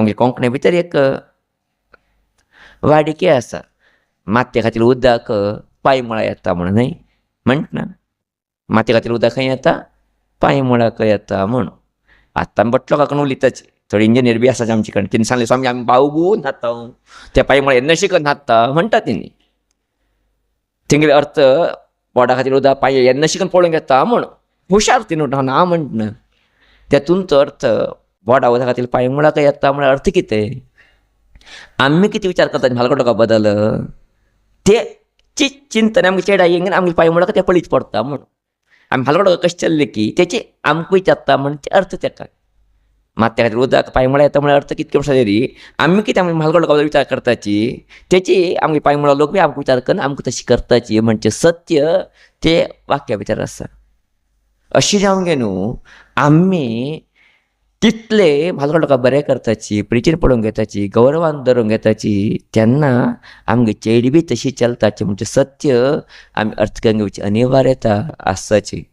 आमगे कोंकणी भितर एक वाडिके आसा, मातये खातीर उदक पांय मुळा येता म्हणून न्हय म्हणटा. मातये खातीर उदक खंय येता, पांय मुळाक येता म्हूण. आतां आमी बटलो काकून उलयताच, थोडी इंजिनियर बी आसा आमचे कडेन. तिणी सांगलें स्वामी आमी बावगून न्हाता, त्या पांय मुळा येन्ना शिकत न्हाता म्हणटा तिणी. थिंगले अर्थ पोटा खातीर उदक पांय येन्ना शिकन पळोवंक येता म्हूण. हुशार ती न्हू ना म्हणटा. तेतून तो अर्थ पोटा उदका खातीर पांय मुळाक येता म्हळ्यार अर्थ कितें? आमी कितें विचार करता म्हालगडोका बदल, तेची चिंतन आमगे चेडा येंगन आमगे पांय मुळाक ते पळीत पडटा म्हूण. आमी म्हालगडोका कशें चल्ले की तेचे आमकां विचारता म्हण ते अर्थ तेका. मातये खातीर उदक पांय मुळा येता म्हळ्यार अर्थ कितके वर्सां तरी आमी कितें आमी म्हालगडोका बद्दल विचार करताची, तेची आमगे पांय मुळा लोक बी आमकां विचार करून आमकां तशी करताची म्हणजे सत्य ते वाक्या भितर आसा. अशें जावंक गे न्हू, आमी तितले म्हालगडोका बरें करताची, प्रिचीन पळोवंक घेताची, गौरवान धरूंक घेताची, तेन्ना आमगे चेडी बी तशी चलताची म्हणजे सत्य आमी अर्थ करूंक घेवची अनिवार्यता आसाची.